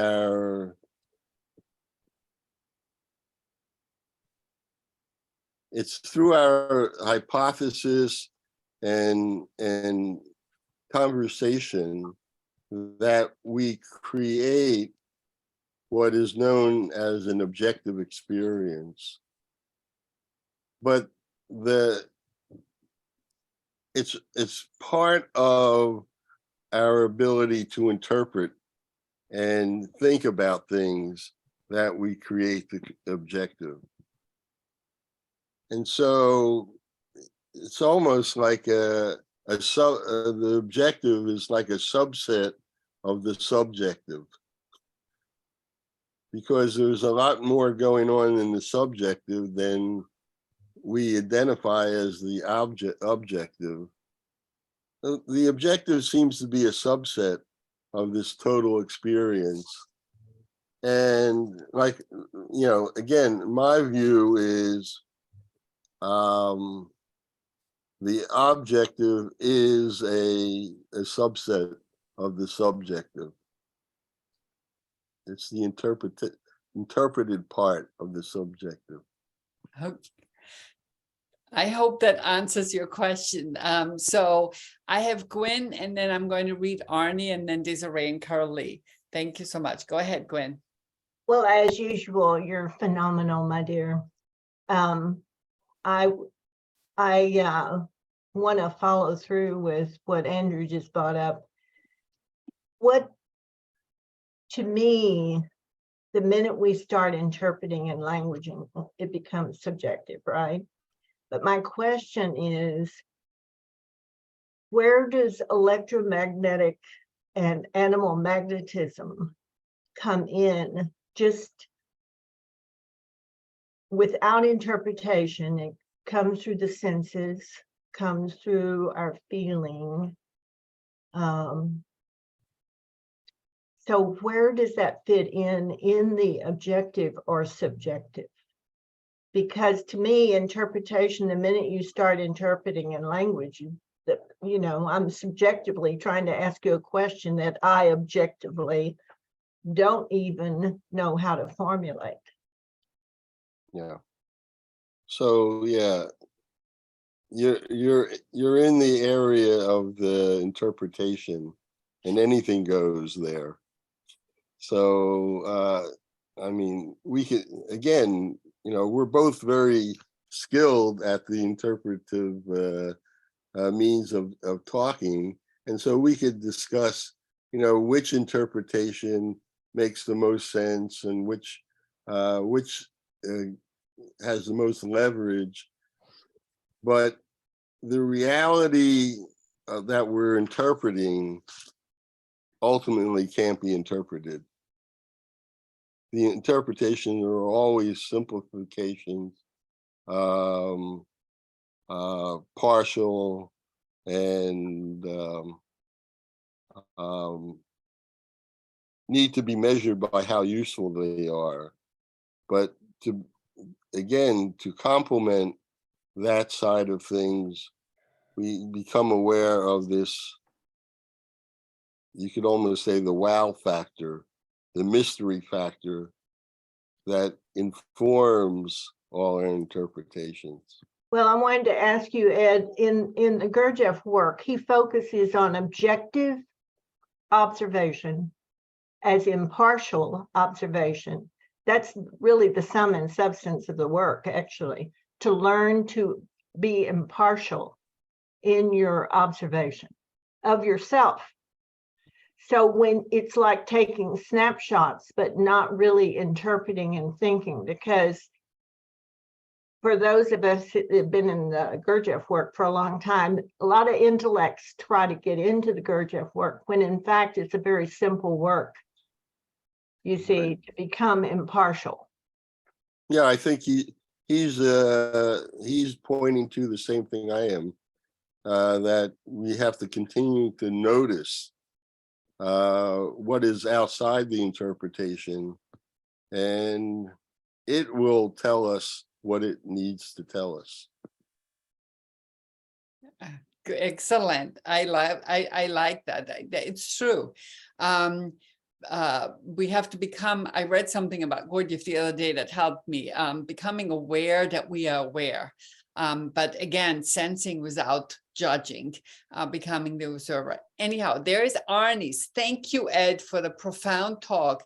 Speaker 2: conversation that we create what is known as an objective experience. But it's part of our ability to interpret and think about things that we create the objective. And so it's almost like the objective is like a subset of the subjective, because there's a lot more going on in the subjective than we identify as the objective. The objective seems to be a subset of this total experience. And like, again, my view is the objective is a subset of the subjective. It's the interpreted part of the subjective.
Speaker 1: I hope that answers your question. So I have Gwen, and then I'm going to read Arnie, and then Desiree and Carolee. Thank you so much. Go ahead, Gwen.
Speaker 5: Well, as usual, you're phenomenal, my dear. I want to follow through with what Andrew just brought up. To me, the minute we start interpreting and languaging, it becomes subjective, right? But my question is, where does electromagnetic and animal magnetism come in? Just without interpretation, it comes through the senses, comes through our feeling. So where does that fit in the objective or subjective? Because to me, interpretation, the minute you start interpreting in language, that, you know, I'm subjectively trying to ask you a question that I objectively don't even know how to formulate.
Speaker 2: Yeah. So yeah, you're in the area of the interpretation, and anything goes there. So I mean, we could, again, you know, we're both very skilled at the interpretive means of talking, and so we could discuss, you know, which interpretation makes the most sense and which has the most leverage. But the reality that we're interpreting ultimately can't be interpreted. The interpretations are always simplifications, partial, and need to be measured by how useful they are. But to, again, to complement that side of things, we become aware of this, you could almost say, the wow factor, the mystery factor that informs all our interpretations.
Speaker 5: Well, I wanted to ask you, Ed, in the Gurdjieff work, he focuses on objective observation as impartial observation. That's really the sum and substance of the work, actually, to learn to be impartial in your observation of yourself. So when it's like taking snapshots, but not really interpreting and thinking, because for those of us that have been in the Gurdjieff work for a long time, a lot of intellects try to get into the Gurdjieff work when in fact it's a very simple work, you see, to become impartial.
Speaker 2: Yeah, I think he's pointing to the same thing I am, that we have to continue to notice what is outside the interpretation, and it will tell us what it needs to tell us.
Speaker 1: Excellent. I like that. It's true. We have to become, I read something about Gurdjieff the other day that helped me, becoming aware that we are aware. But again, sensing without judging, becoming the observer. Anyhow, there is Arnie's. Thank you, Ed, for the profound talk.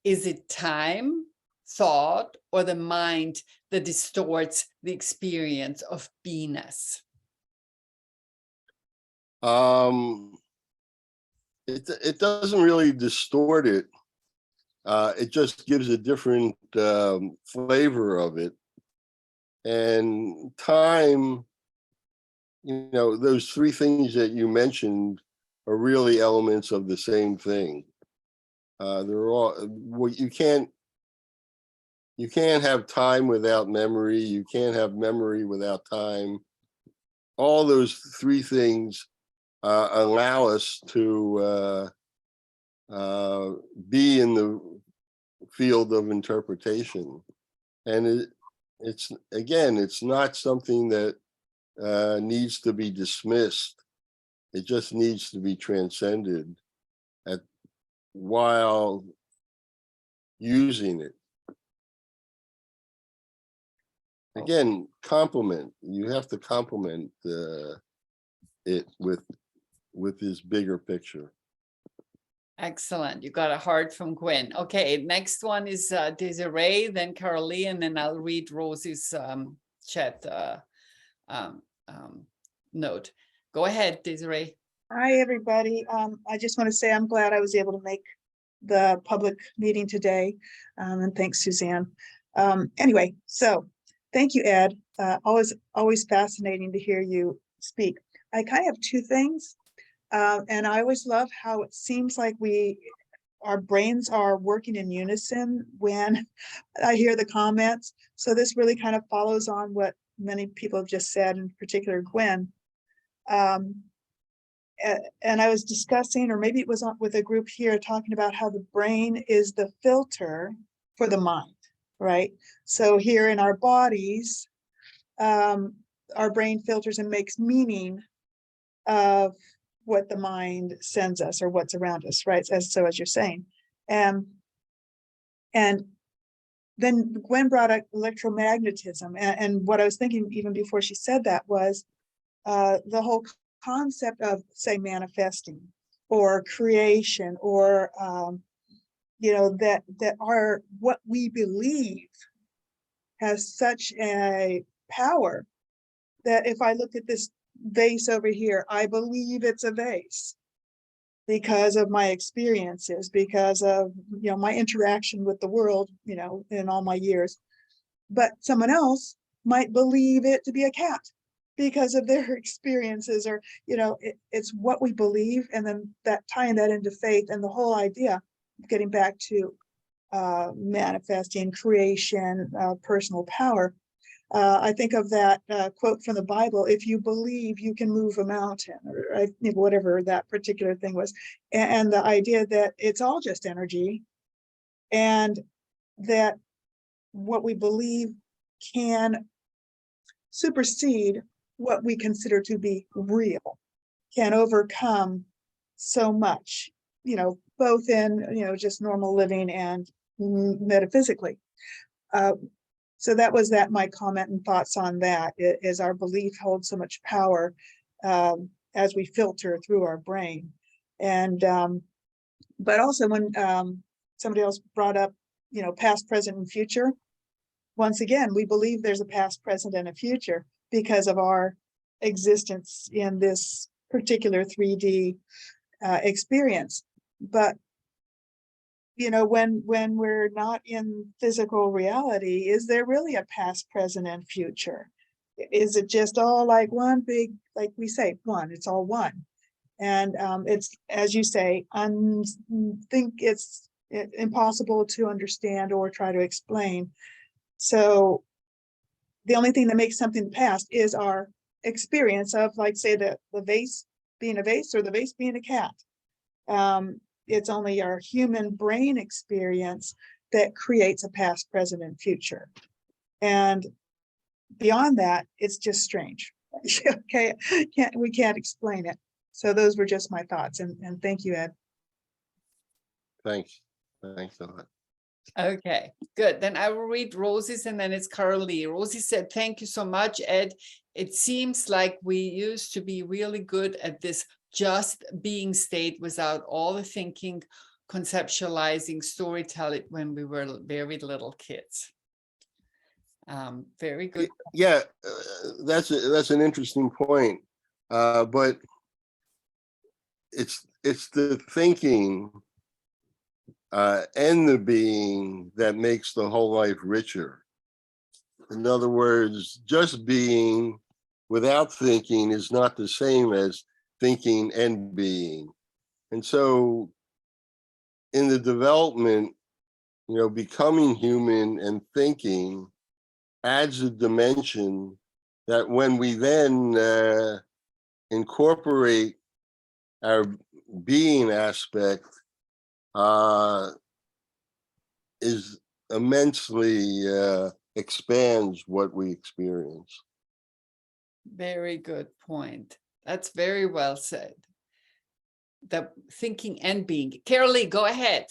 Speaker 1: Is it time, thought, or the mind that distorts the experience of beingness?
Speaker 2: It doesn't really distort it. It just gives a different flavor of it. And time, you know, those three things that you mentioned are really elements of the same thing. They're all, well, you can't have time without memory. You can't have memory without time. All those three things allow us to be in the field of interpretation. And it's again, it's not something that needs to be dismissed. It just needs to be transcended while using it. Again, complement. You have to complement it with this bigger picture.
Speaker 1: Excellent. You got a heart from Gwen. Okay, next one is Desiree, then Carolee, and then I'll read Rosie's chat note. Go ahead, Desiree.
Speaker 6: Hi, everybody. I just want to say I'm glad I was able to make the public meeting today. And thanks, Suzanne. Anyway, so thank you, Ed. Always fascinating to hear you speak. I kind of have two things. And I always love how it seems like our brains are working in unison when I hear the comments. So this really kind of follows on what many people have just said, in particular Gwen. And I was discussing, or maybe it was with a group here, talking about how the brain is the filter for the mind, right? So here in our bodies, our brain filters and makes meaning of what the mind sends us or what's around us, right? As you're saying. And then Gwen brought up electromagnetism, and what I was thinking even before she said that was the whole concept of, say, manifesting or creation, or that our what we believe has such a power that if I look at this vase over here, I believe it's a vase because of my experiences, because of my interaction with the world, in all my years. But someone else might believe it to be a cat because of their experiences, or it's what we believe, and then that tying that into faith, and the whole idea, getting back to manifesting, creation, personal power. I think of that quote from the Bible: if you believe, you can move a mountain, or whatever that particular thing was. And the idea that it's all just energy, and that what we believe can supersede what we consider to be real, can overcome so much, both in, just normal living and metaphysically. So that was my comment and thoughts on that, is our belief holds so much power as we filter through our brain. And but also when somebody else brought up, past, present, and future. Once again, we believe there's a past, present, and a future because of our existence in this particular 3D experience. But when we're not in physical reality, is there really a past, present, and future? Is it just all like one big, like we say, one? It's all one, and it's, as you say, think it's impossible to understand or try to explain. So the only thing that makes something the past is our experience of, like, say, the vase being a vase or the vase being a cat. It's only our human brain experience that creates a past, present, and future. And beyond that, it's just strange. Okay, we can't explain it. So those were just my thoughts, and thank you, Ed.
Speaker 2: Thanks a lot.
Speaker 1: Okay, good. Then I will read Rosie's, and then it's Carolee. Rosie said, thank you so much, Ed. It seems like we used to be really good at this just being state without all the thinking, conceptualizing, storytelling when we were very little kids. Very good.
Speaker 2: Yeah, that's an interesting point. But it's the thinking and the being that makes the whole life richer. In other words, just being without thinking is not the same as thinking and being. And so in the development, becoming human and thinking adds a dimension that when we then incorporate our being aspect, is immensely expands what we experience.
Speaker 1: Very good point. That's very well said. The thinking and being. Carolee, go ahead.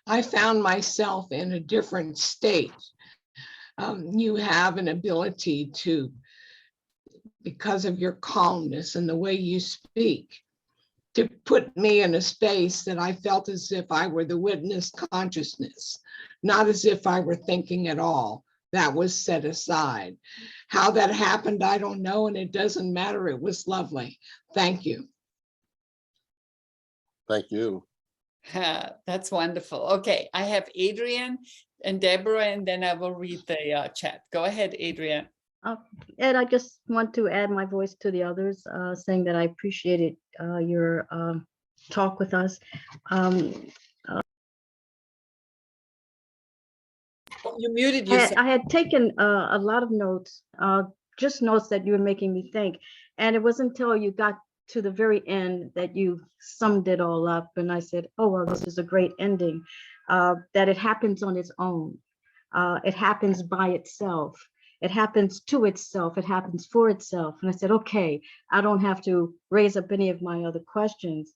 Speaker 7: I found myself in a different state. You have an ability to, because of your calmness and the way you speak, to put me in a space that I felt as if I were the witness consciousness, not as if I were thinking at all. That was set aside. How that happened, I don't know, and it doesn't matter. It was lovely. Thank you.
Speaker 2: Thank you.
Speaker 1: That's wonderful. Okay, I have Adrian and Deborah, and then I will read the chat. Go ahead, Adrian.
Speaker 8: Ed, I just want to add my voice to the others, saying that I appreciated your talk with us.
Speaker 1: You muted yourself.
Speaker 8: I had taken a lot of notes, just notes that you were making me think. And it wasn't until you got to the very end that you summed it all up. And I said, oh, well, this is a great ending, that it happens on its own. It happens by itself. It happens to itself. It happens for itself. And I said, okay, I don't have to raise up any of my other questions.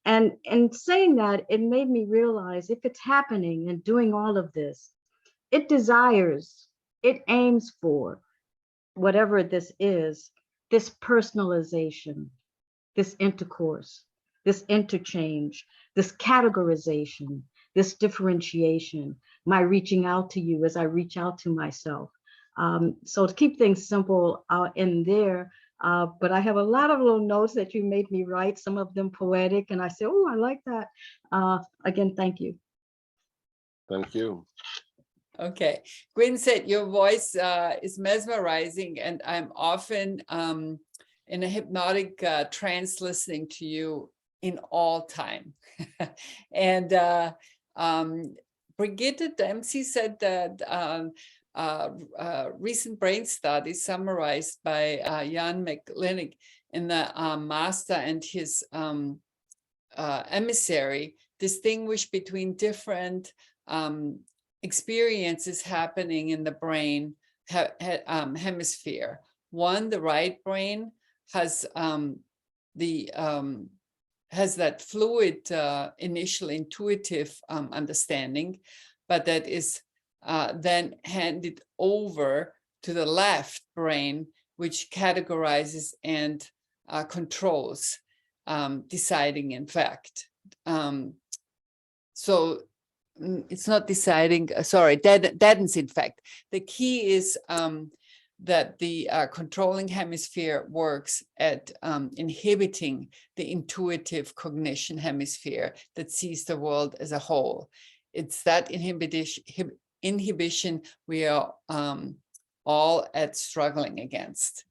Speaker 8: And in saying that, it made me realize if it's happening and doing all of this, it desires, it aims for whatever this is, this personalization, this intercourse, this interchange, this categorization, this differentiation, my reaching out to you as I reach out to myself. So to keep things simple in there, but I have a lot of little notes that you made me write, some of them poetic, and I said, oh, I like that. Again, thank you.
Speaker 2: Thank you.
Speaker 1: Okay, Gwyn said your voice is mesmerizing, and I'm often in a hypnotic trance listening to you in all time. And Brigitte Dempsey said that recent brain study summarized by Jan McLinnick in the master and his emissary distinguish between different experiences happening in the brain hemisphere. One, the right brain has that fluid initial intuitive understanding, but that is then handed over to the left brain, which categorizes and controls, deciding in fact. So it's not deciding, sorry, deadens in fact. The key is that the controlling hemisphere works at inhibiting the intuitive cognition hemisphere that sees the world as a whole. It's that inhibition we are all at struggling against.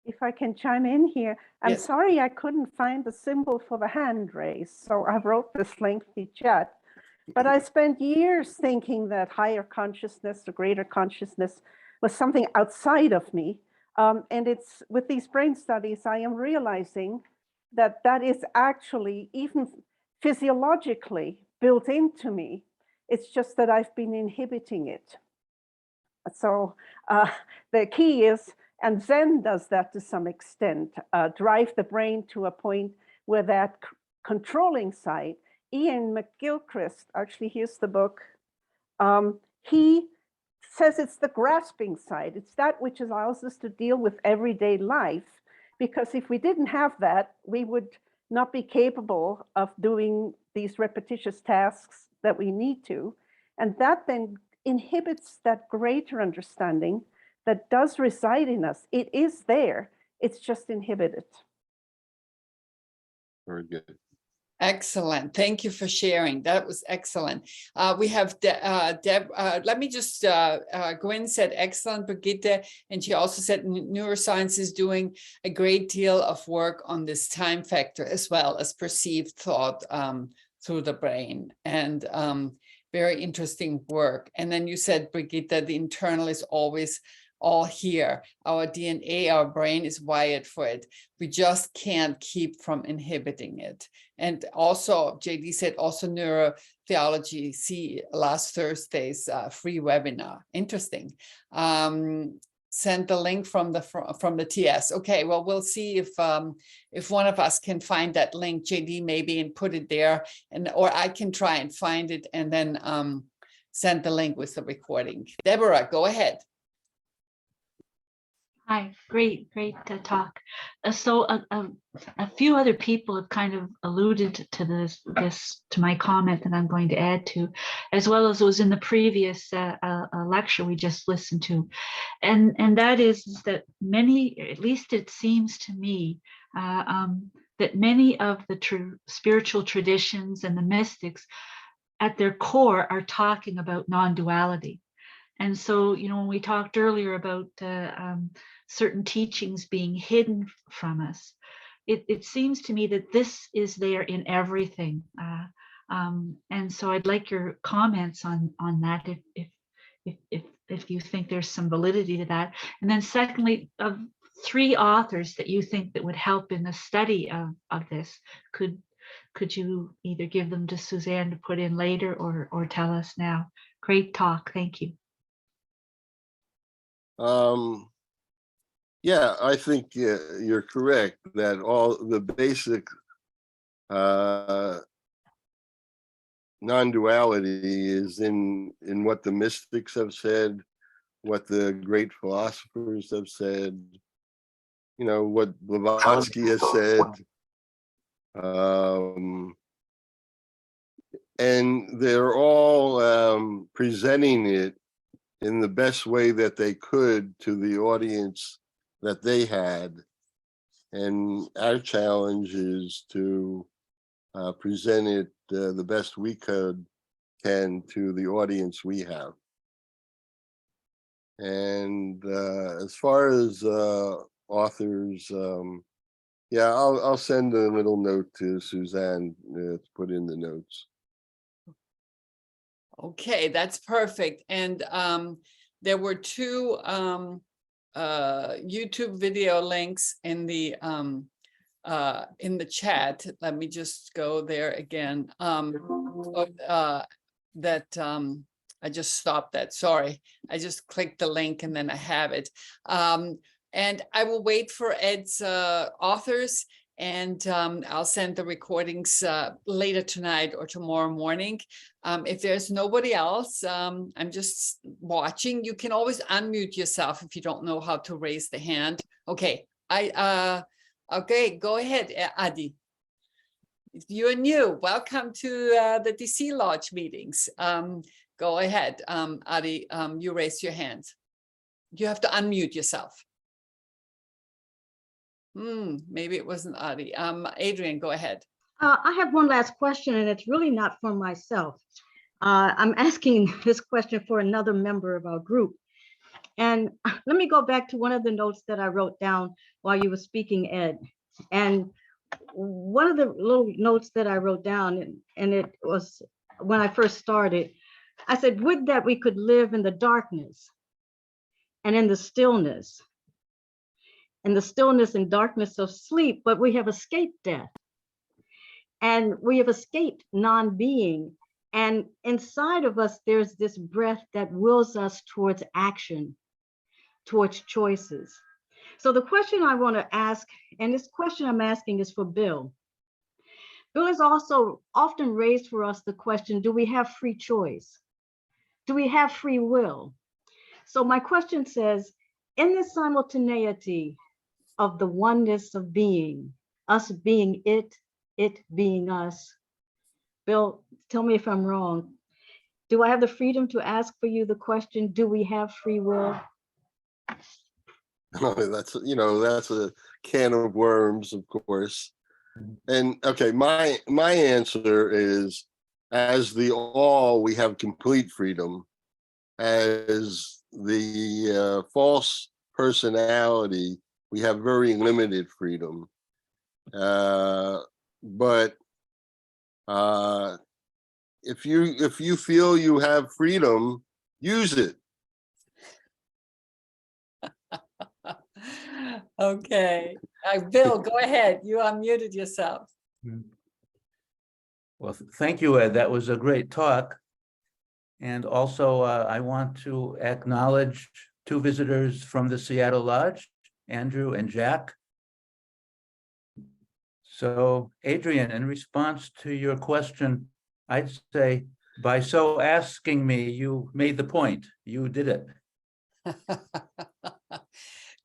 Speaker 9: If I can chime in here, I'm
Speaker 1: Yes.
Speaker 9: sorry I couldn't find the symbol for the hand raise, so I wrote this lengthy chat. But I spent years thinking that higher consciousness, or greater consciousness, was something outside of me. And it's with these brain studies, I am realizing that that is actually even physiologically built into me. It's just that I've been inhibiting it. So the key is, and Zen does that to some extent, drive the brain to a point where that controlling side, Ian McGilchrist, actually here's the book, he says it's the grasping side. It's that which allows us to deal with everyday life, because if we didn't have that, we would not be capable of doing these repetitious tasks that we need to. And that then inhibits that greater understanding that does reside in us. It is there, it's just inhibited.
Speaker 2: Very good.
Speaker 1: Excellent. Thank you for sharing. That was excellent. We have Deb. Let me just, Gwen said excellent, Brigitte, and she also said neuroscience is doing a great deal of work on this time factor as well as perceived thought through the brain, and very interesting work. And then you said, Brigitte, the internal is always all here. Our DNA, our brain is wired for it. We just can't keep from inhibiting it. And also, JD said also neurotheology, see last Thursday's free webinar. Interesting. Send the link from the TS. Okay, well, we'll see if one of us can find that link, JD maybe, and put it there, or I can try and find it and then send the link with the recording. Deborah, go ahead.
Speaker 10: Hi, great talk. So a few other people have kind of alluded to this to my comment that I'm going to add to, as well as was in the previous lecture we just listened to, and that is that many, at least it seems to me, that many of the spiritual traditions and the mystics, at their core, are talking about non-duality. And so, you know, when we talked earlier about certain teachings being hidden from us, it seems to me that this is there in everything. And so I'd like your comments on that, if you think there's some validity to that. And then secondly, of 3 authors that you think that would help in the study of this, could you either give them to Suzanne to put in later or tell us now? Great talk, thank you.
Speaker 2: Yeah, I think you're correct that all the basic non-duality is in what the mystics have said, what the great philosophers have said, you know, what Blavatsky has said. And they're all presenting it in the best way that they could to the audience that they had. And our challenge is to present it the best we can to the audience we have. And as far as authors, yeah, I'll send a little note to Suzanne to put in the notes.
Speaker 1: Okay, that's perfect. And there were two YouTube video links in the chat. Let me just go there again. I just stopped that. Sorry, I just clicked the link and then I have it. And I will wait for Ed's authors, and I'll send the recordings later tonight or tomorrow morning. If there's nobody else, I'm just watching. You can always unmute yourself if you don't know how to raise the hand. Okay, okay, go ahead, Adi. If you're new, welcome to the DC Lodge meetings. Go ahead, Adi, you raise your hand. You have to unmute yourself. Maybe it wasn't Adi. Adrian, go ahead.
Speaker 8: I have one last question, and it's really not for myself. I'm asking this question for another member of our group. And let me go back to one of the notes that I wrote down while you were speaking, Ed. And one of the little notes that I wrote down, and it was when I first started, I said, would that we could live in the darkness and in the stillness and darkness of sleep, but we have escaped death. And we have escaped non-being. And inside of us, there's this breath that wills us towards action, towards choices. So the question I want to ask, and this question I'm asking is for Bill. Bill has also often raised for us the question, do we have free choice? Do we have free will? So my question says, in the simultaneity of the oneness of being, us being it being us, Bill, tell me if I'm wrong. Do I have the freedom to ask for you the question, do we have free will?
Speaker 2: That's, you know, that's a can of worms, of course. And okay, my answer is, as the all, we have complete freedom. As the false personality, we have very limited freedom. But if you feel you have freedom, use it.
Speaker 1: Okay, Bill, go ahead. You unmuted yourself.
Speaker 11: Well, thank you, Ed. That was a great talk. And also, I want to acknowledge two visitors from the Seattle Lodge, Andrew and Jack. So, Adrian, in response to your question, I'd say, by so asking me, you made the point. You did it.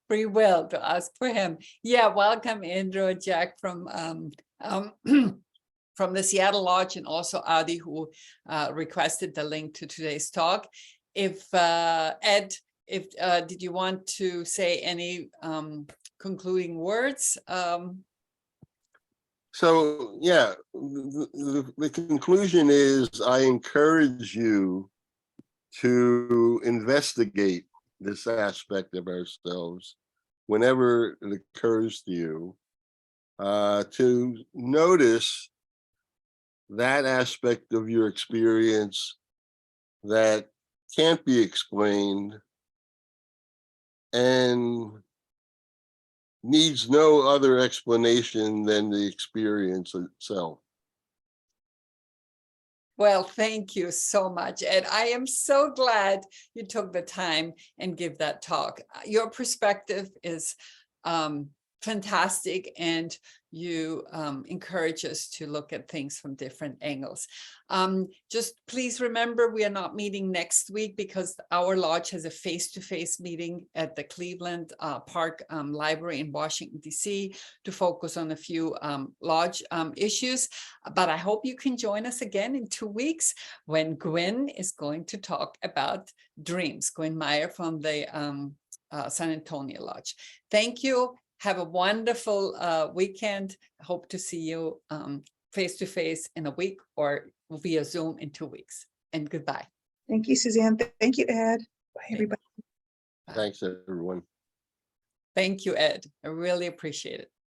Speaker 1: Free will to ask for him. Yeah, welcome Andrew and Jack from from the Seattle Lodge, and also Adi, who requested the link to today's talk. If Ed, did you want to say any concluding words?
Speaker 2: So yeah, the conclusion is, I encourage you to investigate this aspect of ourselves whenever it occurs to you, to notice that aspect of your experience that can't be explained and needs no other explanation than the experience itself.
Speaker 1: Well, thank you so much. And I am so glad you took the time and give that talk. Your perspective is fantastic, and you encourage us to look at things from different angles. Just please remember, we are not meeting next week because our lodge has a face-to-face meeting at the Cleveland Park Library in Washington, D.C. to focus on a few lodge issues. But I hope you can join us again in 2 weeks when Gwen is going to talk about dreams. Gwen Meyer from the San Antonio Lodge. Thank you. Have a wonderful weekend. Hope to see you face-to-face in a week or via Zoom in 2 weeks. And goodbye.
Speaker 6: Thank you, Suzanne. Thank you, Ed. Bye, everybody.
Speaker 2: Thanks, everyone.
Speaker 1: Thank you, Ed. I really appreciate it.